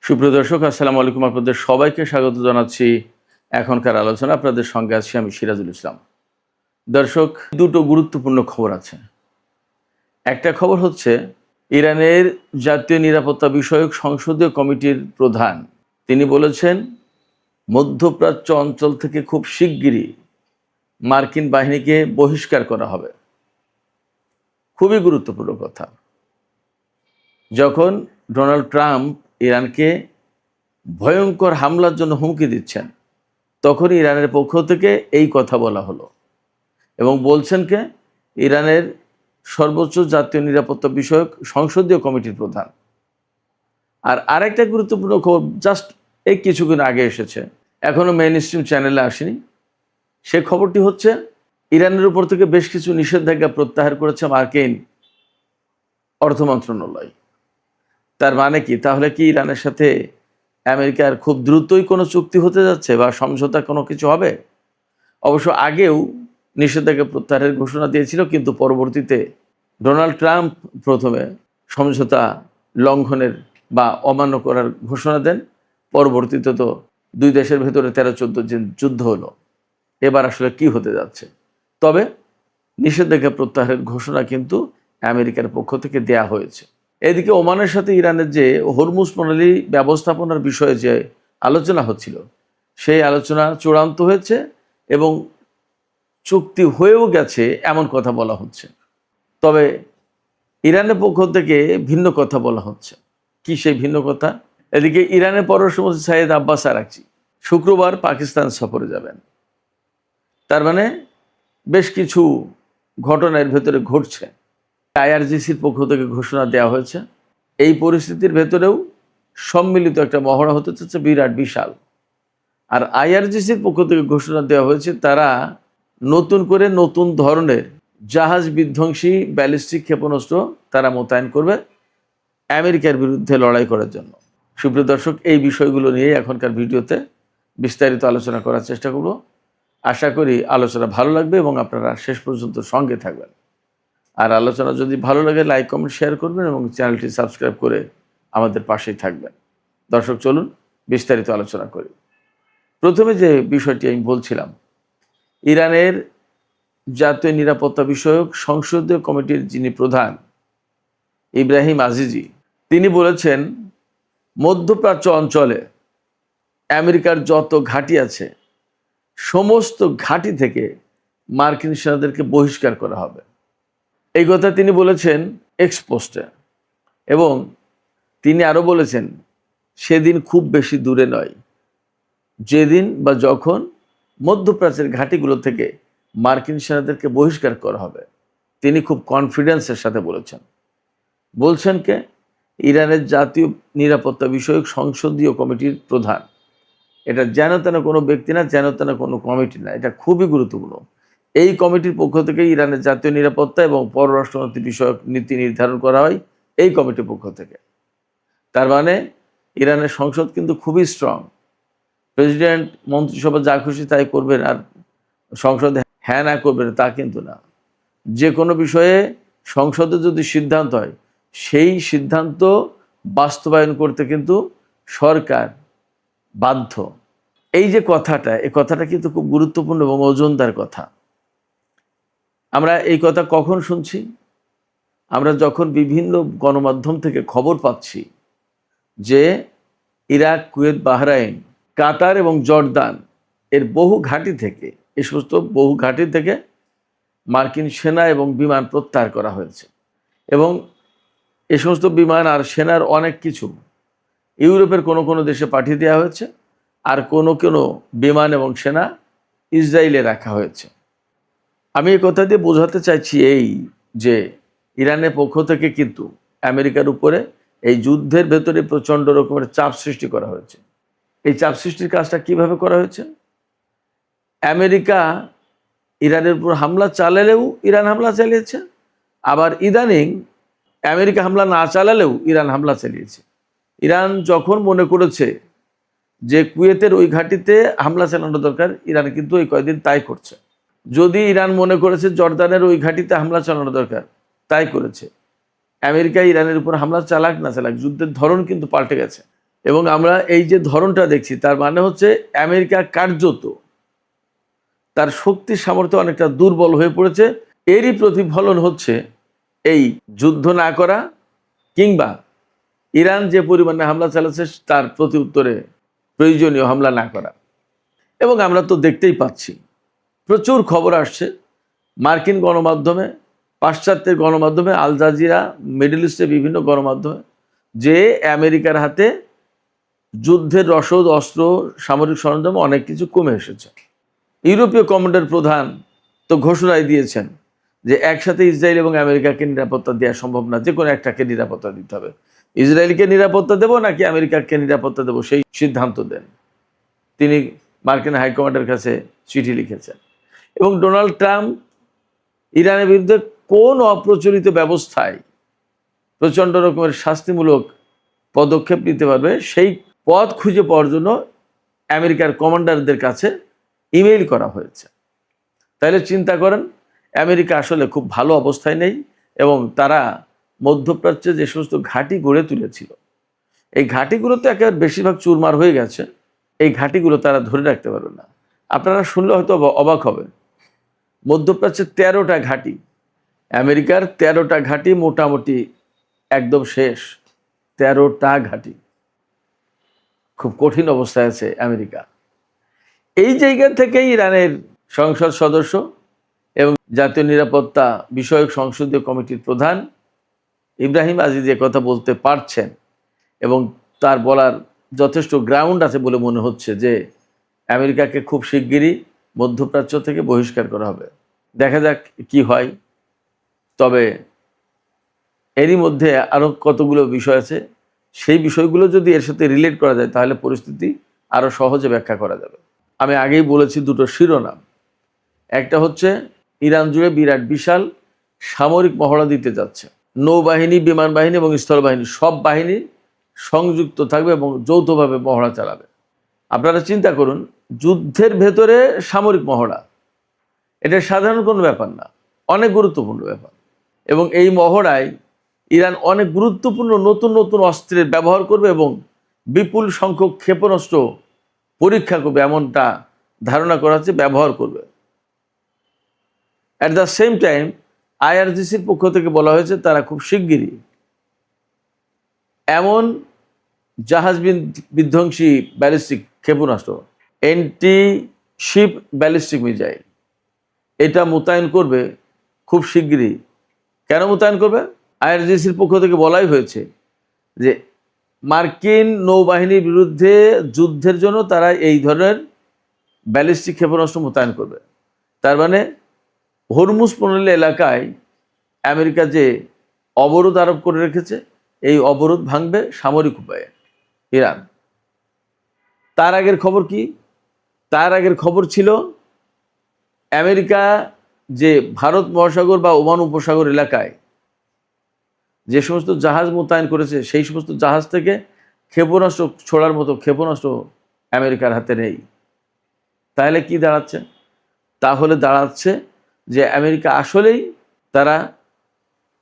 সুপ্রিয় দর্শক, আসসালামু আলাইকুম। আপনাদের সবাইকে স্বাগত জানাচ্ছি এখনকার আলোচনা। আপনাদের সঙ্গে আছি আমি সিরাজুল ইসলাম। দর্শক, দুটো গুরুত্বপূর্ণ খবর আছে। একটা খবর হচ্ছে ইরানের জাতীয় নিরাপত্তা বিষয়ক সংসদীয় কমিটির প্রধান তিনি বলেছেন মধ্যপ্রাচ্য অঞ্চল থেকে খুব শিগগিরই মার্কিন বাহিনীকে বহিষ্কার করা হবে। খুবই গুরুত্বপূর্ণ কথা। যখন ডোনাল্ড ট্রাম্প ইরানকে ভয়ঙ্কর হামলার জন্য হুমকি দিচ্ছেন, তখনই ইরানের পক্ষ থেকে এই কথা বলা হলো এবং বলছেন কে? ইরানের সর্বোচ্চ জাতীয় নিরাপত্তা বিষয়ক সংসদীয় কমিটির প্রধান। আর আরেকটা গুরুত্বপূর্ণ খবর জাস্ট এই কিছুক্ষণ আগে এসেছে, এখনও মেইন স্ট্রিম চ্যানেলে আসেনি। সে খবরটি হচ্ছে ইরানের উপর থেকে বেশ কিছু নিষেধাজ্ঞা প্রত্যাহার করেছে মার্কিন অর্থ মন্ত্রণালয়। তার মানে কি? তাহলে কি ইরানের সাথে আমেরিকার খুব দ্রুতই কোনো চুক্তি হতে যাচ্ছে বা সমঝোতা কোনো কিছু হবে? অবশ্য আগেও নিষেধাজ্ঞা প্রত্যাহারের ঘোষণা দিয়েছিল, কিন্তু পরবর্তীতে ডোনাল্ড ট্রাম্প প্রথমে সমঝোতা লঙ্ঘনের বা অমান্য করার ঘোষণা দেন। পরবর্তীতে তো দুই দেশের ভেতরে 13-14 দিন যুদ্ধ হলো। এবার আসলে কি হতে যাচ্ছে? তবে নিষেধাজ্ঞা প্রত্যাহারের ঘোষণা কিন্তু আমেরিকার পক্ষ থেকে দেয়া হয়েছে। এদিকে ওমানের সাথে ইরানের যে হরমুজ প্রণালী ব্যবস্থাপনার বিষয়ে যে আলোচনা হচ্ছিল, সেই আলোচনা চূড়ান্ত হয়েছে এবং চুক্তি হয়েও গেছে এমন কথা বলা হচ্ছে। তবে ইরানের পক্ষ থেকে ভিন্ন কথা বলা হচ্ছে। কি সেই ভিন্ন কথা? এদিকে ইরানের পররাষ্ট্রমন্ত্রী সাইয়েদ আব্বাস আরাকচি শুক্রবার পাকিস্তান সফরে যাবেন। তার মানে বেশ কিছু ঘটনার ভেতরে ঘটছে। আইআরজিসির পক্ষ থেকে ঘোষণা দেওয়া হয়েছে। এই পরিস্থিতির ভেতরেও সম্মিলিত একটা মহড়া হতে চলেছে বিরাট বিশাল। আর আইআরজিসির পক্ষ থেকে ঘোষণা দেওয়া হয়েছে তারা নতুন করে নতুন ধরনের জাহাজ বিধ্বংসী ব্যালিস্টিক ক্ষেপণাস্ত্র তারা মোতায়েন করবে আমেরিকার বিরুদ্ধে লড়াই করার জন্য। সুপ্রিয় দর্শক, এই বিষয়গুলো নিয়ে এখনকার ভিডিওতে বিস্তারিত আলোচনা করার চেষ্টা করব। আশা করি আলোচনা ভালো লাগবে এবং আপনারা শেষ পর্যন্ত সঙ্গে থাকবেন। আর আলোচনা যদি ভালো লাগে লাইক কমেন্ট শেয়ার করবেন এবং চ্যানেলটি সাবস্ক্রাইব করে আমাদের পাশেই থাকবেন। দর্শক, চলুন বিস্তারিত আলোচনা করি। প্রথমে যে বিষয়টি আমি বলছিলাম, ইরানের জাতীয় নিরাপত্তা বিষয়ক সংসদীয় কমিটির যিনি প্রধান ইব্রাহিম আজিজি, তিনি বলেছেন মধ্যপ্রাচ্য অঞ্চলে আমেরিকার যত ঘাঁটি আছে সমস্ত ঘাঁটি থেকে মার্কিন সেনাদেরকে বহিষ্কার করা হবে। এই কথা তিনি বলেছেন এক্সপোস্টে। এবং তিনি আরও বলেছেন সেদিন খুব বেশি দূরে নয় যেদিন বা যখন মধ্যপ্রাচ্যের ঘাঁটিগুলো থেকে মার্কিন সেনাদেরকে বহিষ্কার করা হবে। তিনি খুব কনফিডেন্সের সাথে বলছেন কে? ইরানের জাতীয় নিরাপত্তা বিষয়ক সংসদীয় কমিটির প্রধান। এটা যেন তেন কোনো ব্যক্তি না, যেন তেন কোনো কমিটি না, এটা খুবই গুরুত্বপূর্ণ। এই কমিটির পক্ষ থেকে ইরানের জাতীয় নিরাপত্তা এবং পররাষ্ট্রনীতি বিষয়ক নীতি নির্ধারণ করা হয় এই কমিটির পক্ষ থেকে। তার মানে ইরানের সংসদ কিন্তু খুবই স্ট্রং। প্রেসিডেন্ট মন্ত্রিসভা যা খুশি তাই করবেন আর সংসদে হ্যাঁ না করবেন তা কিন্তু না। যে কোনো বিষয়ে সংসদে যদি সিদ্ধান্ত হয়, সেই সিদ্ধান্ত বাস্তবায়ন করতে কিন্তু সরকার বাধ্য। এই যে কথাটা, এই কথাটা কিন্তু খুব গুরুত্বপূর্ণ এবং ওজনদার কথা। আমরা এই কথা কখন শুনছি? আমরা যখন বিভিন্ন গণমাধ্যম থেকে খবর পাচ্ছি যে ইরাক, কুয়েত, বাহরাইন, কাতার এবং জর্দান এর বহু ঘাঁটি থেকে, এই সমস্ত বহু ঘাঁটি থেকে মার্কিন সেনা এবং বিমান প্রত্যাহার করা হয়েছে। এবং এই সমস্ত বিমান আর সেনার অনেক কিছু ইউরোপের কোনো কোনো দেশে পাঠিয়ে দেওয়া হয়েছে, আর কোনো কোনো বিমান এবং সেনা ইসরায়েলে রাখা হয়েছে। আমি এই কথা দিয়ে বোঝাতে চাইছি এই যে ইরানের পক্ষ থেকে কিন্তু আমেরিকার উপরে এই যুদ্ধের ভেতরে প্রচণ্ড রকমের চাপ সৃষ্টি করা হয়েছে। এই চাপ সৃষ্টির কাজটা কিভাবে করা হয়েছে? আমেরিকা ইরানের উপর হামলা চালালেও ইরান হামলা চালিয়েছে, আবার ইদানিং আমেরিকা হামলা না চালালেও ইরান হামলা চালিয়েছে। ইরান যখন মনে করেছে যে কুয়েতের ওই ঘাঁটিতে হামলা চালানো দরকার, ইরান কিন্তু এই কয়েকদিন তাই করছে। যদি ইরান মনে করেছে জর্দানের ওই ঘাঁটিতে হামলা চালানো দরকার, তাই করেছে। আমেরিকা ইরানের উপর হামলা চালাক না চালাক, যুদ্ধের ধরন কিন্তু পাল্টে গেছে। এবং আমরা এই যে ধরনটা দেখছি, তার মানে হচ্ছে আমেরিকা কার্যত তার শক্তি সামর্থ্য অনেকটা দুর্বল হয়ে পড়েছে। এরই প্রতিফলন হচ্ছে এই যুদ্ধ না করা, কিংবা ইরান যে পরিমাণে হামলা চালাচ্ছে তার প্রতি উত্তরে প্রয়োজনীয় হামলা না করা। এবং আমরা তো দেখতেই পাচ্ছি, প্রচুর খবর আসছে মার্কিন গণমাধ্যমে, পাশ্চাত্যের গণমাধ্যমে, আল জাজিরা, মিডল ইস্টের বিভিন্ন গণমাধ্যমে, যে আমেরিকার হাতে যুদ্ধের রসদ, অস্ত্র, সামরিক সরঞ্জাম অনেক কিছু কমে এসেছে। ইউরোপীয় কমান্ডার প্রধান তো ঘোষণায় দিয়েছেন যে একসাথে ইসরায়েল এবং আমেরিকাকে নিরাপত্তা দেওয়া সম্ভব না, যে কোনো একটাকে নিরাপত্তা দিতে হবে। ইসরায়েলকে নিরাপত্তা দেব নাকি আমেরিকাকে নিরাপত্তা দেব, সেই সিদ্ধান্ত দেন। তিনি মার্কিন হাইকমান্ডের কাছে চিঠি লিখেছেন। এবং ডোনাল্ড ট্রাম্প ইরানের বিরুদ্ধে কোন অপ্রচলিত ব্যবস্থায় প্রচণ্ড রকমের শাস্তিমূলক পদক্ষেপ নিতে পারবে, সেই পথ খুঁজে পাওয়ার জন্য আমেরিকার কমান্ডারদের কাছে ইমেইল করা হয়েছে। তাহলে চিন্তা করেন, আমেরিকা আসলে খুব ভালো অবস্থায় নেই, এবং তারা মধ্যপ্রাচ্যে যে সমস্ত ঘাঁটি গড়ে তুলেছিল, এই ঘাঁটিগুলো তো একেবারে বেশিরভাগ চুরমার হয়ে গেছে। এই ঘাঁটিগুলো তারা ধরে রাখতে পারবে না। আপনারা শুনলে হয়তো অবাক হবেন, মধ্যপ্রাচ্যের 13টা ঘাঁটি, আমেরিকার 13টা ঘাঁটি মোটামুটি একদম শেষ। 13টা ঘাঁটি, খুব কঠিন অবস্থায় আছে আমেরিকা। এই জায়গা থেকেই ইরানের সংসদ সদস্য এবং জাতীয় নিরাপত্তা বিষয়ক সংসদীয় কমিটির প্রধান ইব্রাহিম আজিজ কথা বলতে পারছেন, এবং তার বলার যথেষ্ট গ্রাউন্ড আছে বলে মনে হচ্ছে যে আমেরিকাকে খুব শিগগিরই মধ্যপ্রাচ্য থেকে বহিষ্কার করা হবে। দেখা যাক কি হয়। তবে এরই মধ্যে আরও কতগুলো বিষয় আছে, সেই বিষয়গুলো যদি এর সাথে রিলেট করা যায় তাহলে পরিস্থিতি আরও সহজে ব্যাখ্যা করা যাবে। আমি আগেই বলেছি দুটো শিরোনাম, একটা হচ্ছে ইরান জুড়ে বিরাট বিশাল সামরিক মহড়া দিতে যাচ্ছে, নৌবাহিনী, বিমান বাহিনী এবং স্থলবাহিনী, সব বাহিনী সংযুক্ত থাকবে এবং যৌথভাবে মহড়া চালাবে। আপনারা চিন্তা করুন, যুদ্ধের ভেতরে সামরিক মহড়া, এটা সাধারণ কোনো ব্যাপার না, অনেক গুরুত্বপূর্ণ ব্যাপার। এবং এই মহড়ায় ইরান অনেক গুরুত্বপূর্ণ নতুন নতুন অস্ত্রের ব্যবহার করবে এবং বিপুল সংখ্যক ক্ষেপণাস্ত্র পরীক্ষা করবে, এমনটা ধারণা করা হচ্ছে, ব্যবহার করবে। অ্যাট দ্য সেম টাইম আইআরজিসির পক্ষ থেকে বলা হয়েছে তারা খুব শিগগিরই এমন জাহাজ বিধ্বংসী ব্যালিস্টিক ক্ষেপণাস্ত্র, এন্টি শিপ ব্যালিস্টিক মিসাইল, এটা মোতায়েন করবে খুব শিগগিরই। কেন মোতায়েন করবে? আইআরজিসির পক্ষ থেকে বলাই হয়েছে যে মার্কিন নৌবাহিনীর বিরুদ্ধে যুদ্ধের জন্য তারা এই ধরনের ব্যালিস্টিক ক্ষেপণাস্ত্র মোতায়েন করবে। তার মানে হরমুজ প্রণালী এলাকায় আমেরিকা যে অবরোধ আরোপ করে রেখেছে, এই অবরোধ ভাঙবে সামরিক উপায়ে ইরান। তার আগের খবর কি? তার আগের খবর ছিল আমেরিকা যে ভারত মহাসাগর বা ওমান উপসাগর এলাকায় যে সমস্ত জাহাজ মোতায়েন করেছে, সেই সমস্ত জাহাজ থেকে ক্ষেপণাস্ত্র ছোড়ার মতো ক্ষেপণাস্ত্র আমেরিকার হাতে নেই। তাহলে কি দাঁড়াচ্ছে? তাহলে দাঁড়াচ্ছে যে আমেরিকা আসলেই তারা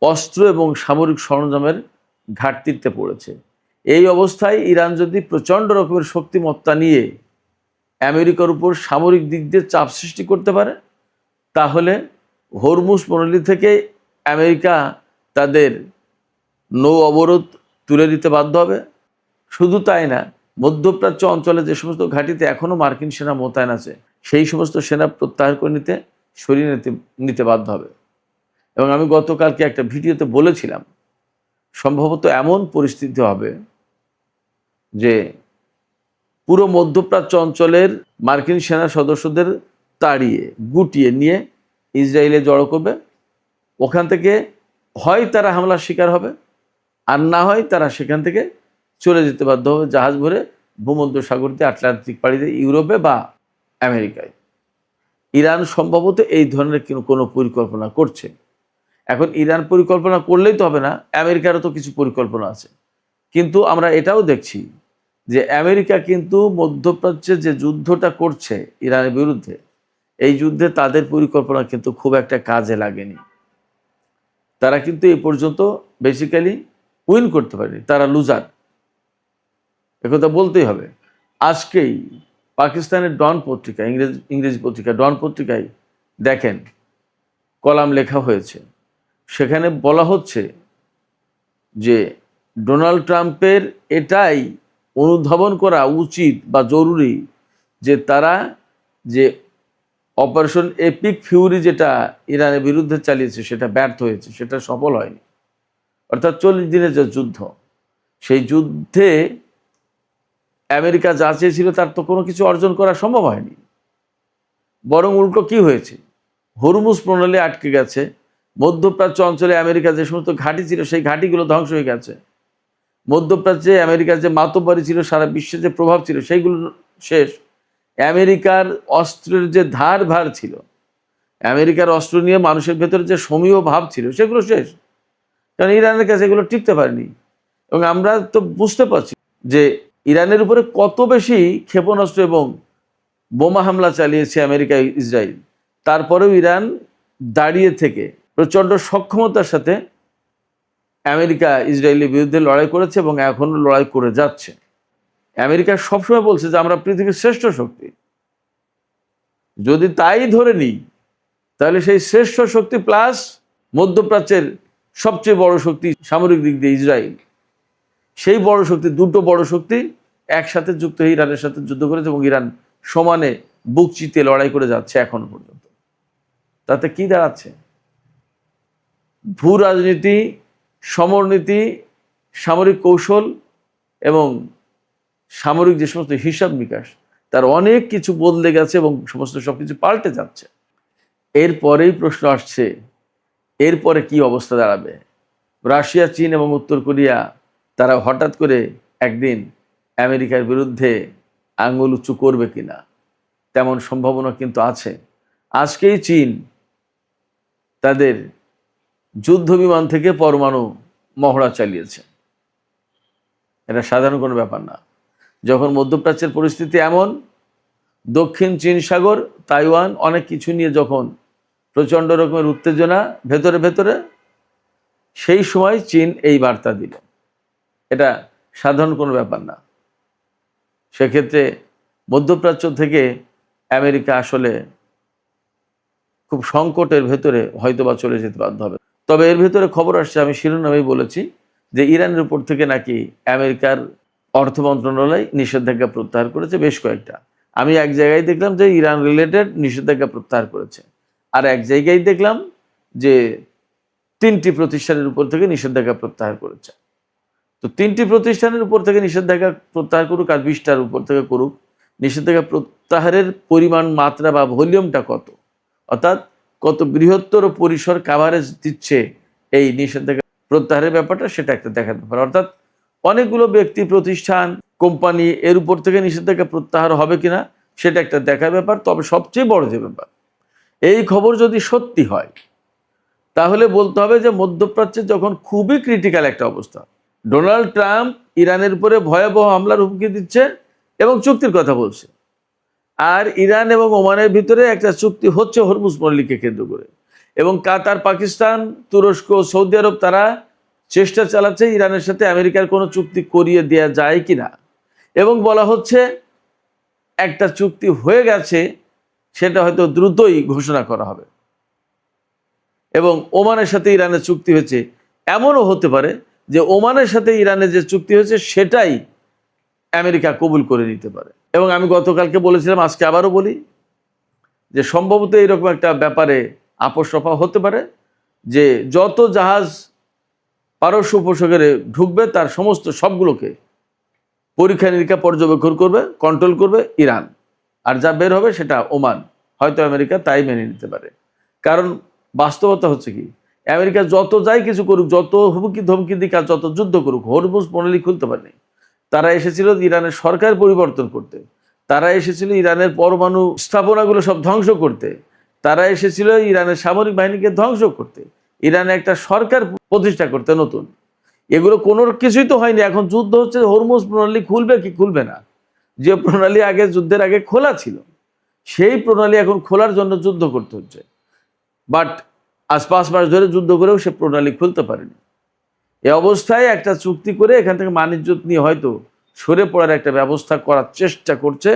অস্ত্র এবং সামরিক সরঞ্জামের ঘাটতিতে পড়েছে। এই অবস্থায় ইরান যদি প্রচণ্ড রকমের শক্তিমত্তা নিয়ে আমেরিকার উপর সামরিক দিক দিয়ে চাপ সৃষ্টি করতে পারে, তাহলে হরমুজ প্রণালী থেকে আমেরিকা তাদের নৌ অবরোধ তুলে দিতে বাধ্য হবে। শুধু তাই না, মধ্যপ্রাচ্য অঞ্চলে যে সমস্ত ঘাঁটিতে এখনও মার্কিন সেনা মোতায়েন আছে, সেই সমস্ত সেনা প্রত্যাহার করে সরিয়ে নিতে বাধ্য হবে। এবং আমি গতকালকে একটা ভিডিওতে বলেছিলাম, সম্ভবত এমন পরিস্থিতি হবে যে পুরো মধ্যপ্রাচ্য অঞ্চলের মার্কিন সেনা সদস্যদের তাড়িয়ে গুটিয়ে নিয়ে ইসরায়েলে জড়ো করবে। ওখান থেকে হয় তারা হামলার শিকার হবে, আর না হয় তারা সেখান থেকে চলে যেতে বাধ্য হবে জাহাজ ভরে ভূমধ্য সাগর দিয়ে, আটলান্টিক পাড়ি দিয়ে ইউরোপে বা আমেরিকায়। ইরান সম্ভবত এই ধরনের কোনো পরিকল্পনা করছে। এখন ইরান পরিকল্পনা করলেই তো হবে না, আমেরিকারও তো কিছু পরিকল্পনা আছে। কিন্তু আমরা এটাও দেখছি যে আমেরিকা কিন্তু মধ্যপ্রাচ্যে যে যুদ্ধটা করছে ইরানের বিরুদ্ধে, এই যুদ্ধে তাদের পরিকল্পনা কিন্তু খুব একটা কাজে লাগেনি। তারা কিন্তু এই পর্যন্ত বেসিক্যালি উইন করতে পারেনি, তারা লুজার। একথা বলতেই হবে। আজকেই পাকিস্তানের ডন পত্রিকা, ইংরেজি পত্রিকা ডন পত্রিকায় দেখেন কলাম লেখা হয়েছে, সেখানে বলা হচ্ছে যে ডোনাল্ড ট্রাম্পের এটাই অনুধাবন করা উচিত বা জরুরি যে তারা যে অপারেশন এপিক ফিউরি যেটা ইরানের বিরুদ্ধে চালিয়েছে সেটা ব্যর্থ হয়েছে, সেটা সফল হয়নি। অর্থাৎ 40 দিনের যে যুদ্ধ, সেই যুদ্ধে আমেরিকা যা চেয়েছিল তার তো কোনো কিছু অর্জন করা সম্ভব হয়নি। বরং উল্টো কি হয়েছে, হরমুজ প্রণালী আটকে গেছে। মধ্যপ্রাচ্য অঞ্চলে আমেরিকা যে সমস্ত ঘাঁটি ছিল সেই ঘাঁটিগুলো ধ্বংস হয়ে গেছে। মধ্যপ্রাচ্যে আমেরিকার যে মাতব্বরি ছিল, সারা বিশ্বে যে প্রভাব ছিল, সেইগুলো শেষ। আমেরিকার অস্ত্রের যে ধার ভার ছিল, আমেরিকার অস্ত্র নিয়ে মানুষের ভেতরে যে সমীহ ভাব ছিল, সেগুলো শেষ। কারণ ইরানের কাছে এগুলো টিকতে পারেনি। এবং আমরা তো বুঝতে পারছি যে ইরানের উপরে কত বেশি ক্ষেপণাস্ত্র এবং বোমা হামলা চালিয়েছে আমেরিকা ইসরায়েল, তারপরেও ইরান দাঁড়িয়ে থেকে প্রচণ্ড সক্ষমতার সাথে আমেরিকা ইসরায়েলের বিরুদ্ধে লড়াই করেছে এবং এখনও লড়াই করে যাচ্ছে। আমেরিকা সবসময় বলছে যে আমরা পৃথিবীর শ্রেষ্ঠ শক্তি। যদি তাই ধরে নিই, তাহলে সেই শ্রেষ্ঠ শক্তি প্লাস মধ্যপ্রাচ্যের সবচেয়ে বড় শক্তি সামরিক দিক দিয়ে ইসরায়েল, সেই বড় শক্তি, দুটো বড় শক্তি একসাথে যুক্ত হয়ে ইরানের সাথে যুদ্ধ করেছে এবং ইরান সমানে বুক চিতিয়ে লড়াই করে যাচ্ছে এখনো পর্যন্ত। তাতে কি দাঁড়াচ্ছে? ভূ রাজনীতি, সমরনীতি, সামরিক কৌশল এবং সামরিক যে সমস্ত হিসাব নিকাশ, তার অনেক কিছু বদলে গেছে এবং সমস্ত সবকিছু পাল্টে যাচ্ছে। এরপরেই প্রশ্ন আসছে, এরপরে কি অবস্থা দাঁড়াবে? রাশিয়া, চীন এবং উত্তর কোরিয়া তারা হঠাৎ করে একদিন আমেরিকার বিরুদ্ধে আঙুল উঁচু করবে কিনা, তেমন সম্ভাবনা কিন্তু আছে। আজকেই চীন তাদের যুদ্ধ বিমান থেকে পরমাণু মহড়া চালিয়েছে। এটা সাধারণ কোনো ব্যাপার না। যখন মধ্যপ্রাচ্যের পরিস্থিতি এমন, দক্ষিণ চীন সাগর, তাইওয়ান, অনেক কিছু নিয়ে যখন প্রচণ্ড রকমের উত্তেজনা ভেতরে ভেতরে, সেই সময় চীন এই বার্তা দিল। এটা সাধারণ কোনো ব্যাপার না। সেক্ষেত্রে মধ্যপ্রাচ্য থেকে আমেরিকা আসলে খুব সংকটের ভেতরে হয়তোবা চলে যেতে বাধ্য হবে। তবে এর ভেতরে খবর আসছে, আমি শিরোনামেই বলেছি, যে ইরানের উপর থেকে নাকি আমেরিকার অর্থ মন্ত্রণালয় নিষেধাজ্ঞা প্রত্যাহার করেছে বেশ কয়েকটা। আমি এক জায়গায় দেখলাম যে ইরান রিলেটেড নিষেধাজ্ঞা প্রত্যাহার করেছে, আর এক জায়গায় দেখলাম যে 3টি প্রতিষ্ঠানের উপর থেকে নিষেধাজ্ঞা প্রত্যাহার করেছে। তো 3টি প্রতিষ্ঠানের উপর থেকে নিষেধাজ্ঞা প্রত্যাহার করুক আর 20টার উপর থেকে করুক, নিষেধাজ্ঞা প্রত্যাহারের পরিমাণ, মাত্রা বা ভলিউমটা কত, অর্থাৎ কত বৃহত্তর পরিসর কাভারেজ দিচ্ছে এই নিষেধাজ্ঞা প্রত্যাহারের ব্যাপারটা, সেটা একটা দেখার ব্যাপার। অর্থাৎ অনেকগুলো ব্যক্তি, প্রতিষ্ঠান, কোম্পানি এর উপর থেকে নিষেধাজ্ঞা প্রত্যাহার হবে কিনা সেটা একটা দেখার ব্যাপার। তবে সবচেয়ে বড় যে ব্যাপার, এই খবর যদি সত্যি হয় তাহলে বলতে হবে যে মধ্যপ্রাচ্যে যখন খুবই ক্রিটিক্যাল একটা অবস্থা, ডোনাল্ড ট্রাম্প ইরানের উপরে ভয়াবহ হামলার হুমকি দিচ্ছে এবং চুক্তির কথা বলছে, আর ইরান এবং ওমানের ভিতরে একটা চুক্তি হচ্ছে হরমুজ প্রণালীকে কেন্দ্র করে, এবং কাতার, পাকিস্তান, তুরস্ক, সৌদি আরব তারা চেষ্টা চালাচ্ছে ইরানের সাথে আমেরিকার কোনো চুক্তি করিয়ে দেওয়া যায় কিনা, এবং বলা হচ্ছে একটা চুক্তি হয়ে গেছে, সেটা হয়তো দ্রুতই ঘোষণা করা হবে। এবং ওমানের সাথে ইরানের চুক্তি হয়েছে, এমনও হতে পারে যে ওমানের সাথে ইরানের যে চুক্তি হয়েছে সেটাই আমেরিকা কবুল করে নিতে পারে। এবং আমি গতকালকে বলেছিলাম, আজকে আবারও বলি, যে সম্ভবত এরকম একটা ব্যাপারে আপোষ রফা হতে পারে, যে যত জাহাজ পারস্য উপসাগরে ঢুকবে তার সমস্ত সবগুলোকে পরীক্ষা নিরীক্ষা, পর্যবেক্ষণ করবে, কন্ট্রোল করবে ইরান, আর যা বের হবে সেটা ওমান। হয়তো আমেরিকা তাই মেনে নিতে পারে। কারণ বাস্তবতা হচ্ছে কি, আমেরিকা যত যাই কিছু করুক, যত হুমকি ধমকি দিক আর যত যুদ্ধ করুক, হরমুজ প্রণালী খুলতে পারেনি। তারা এসেছিল ইরানের সরকার পরিবর্তন করতে, তারা এসেছিল ইরানের পরমাণু স্থাপনাগুলো সব ধ্বংস করতে, তারা এসেছিল ইরানের সামরিক বাহিনীকে ধ্বংস করতে, ইরানে একটা সরকার প্রতিষ্ঠা করতে নতুন। এগুলো কোনো কিছুই তো হয়নি। এখন যুদ্ধ হচ্ছে হরমুজ প্রণালী খুলবে কি খুলবে না। যে প্রণালী আগে যুদ্ধের আগে খোলা ছিল, সেই প্রণালী এখন খোলার জন্য যুদ্ধ করতে হচ্ছে। বাট আজ 5 মাস ধরে যুদ্ধ করেও সে প্রণালী খুলতে পারেনি। এ অবস্থায় একটা চুক্তি করে এখান থেকে বাণিজ্য নিয়ে হয়তো সরে পড়ার একটা ব্যবস্থা করার চেষ্টা করছে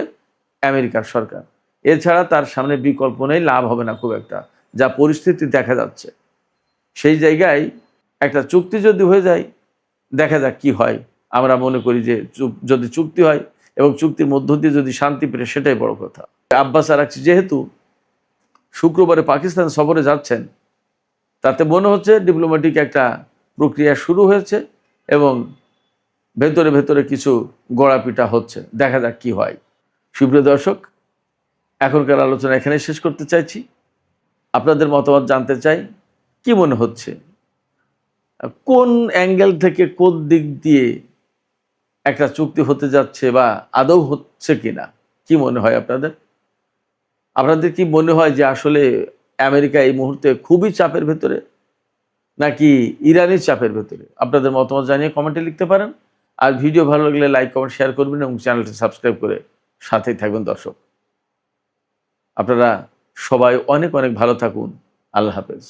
আমেরিকার সরকার। এছাড়া তার সামনে বিকল্প নেই, লাভ হবে না খুব একটা, যা পরিস্থিতি দেখা যাচ্ছে। সেই জায়গায় একটা চুক্তি যদি হয়ে যায়, দেখা যাক কি হয়। আমরা মনে করি যে যদি চুক্তি হয় এবং চুক্তির মধ্য দিয়ে যদি শান্তি পেরে, সেটাই বড় কথা। আব্বাস আরাকচি যেহেতু শুক্রবারে পাকিস্তান সফরে যাচ্ছেন, তাতে মনে হচ্ছে ডিপ্লোম্যাটিক একটা প্রক্রিয়া শুরু হয়েছে এবং ভেতরে ভেতরে কিছু গড়াপিটা হচ্ছে। দেখা যাক কি হয়। সুপ্রিয় দর্শক, এখনকার আলোচনা এখানে শেষ করতে চাইছি। আপনাদের মতামত জানতে চাই, কি মনে হচ্ছে, কোন অ্যাঙ্গেল থেকে, কোন দিক দিয়ে একটা চুক্তি হতে যাচ্ছে বা আদৌ হচ্ছে কিনা, কি মনে হয় আপনাদের? আপনাদের কি মনে হয় যে আসলে আমেরিকা এই মুহূর্তে খুবই চাপের ভেতরে, নাকি ইরানের চাপের ভেতরে? আপনাদের মতামত জানিয়ে কমেন্টে লিখতে পারেন। আর ভিডিও ভালো লাগলে লাইক, কমেন্ট, শেয়ার করবেন এবং চ্যানেলটি সাবস্ক্রাইব করে সাথেই থাকবেন। দর্শক, আপনারা সবাই অনেক অনেক ভালো থাকুন। আল্লাহ হাফেজ।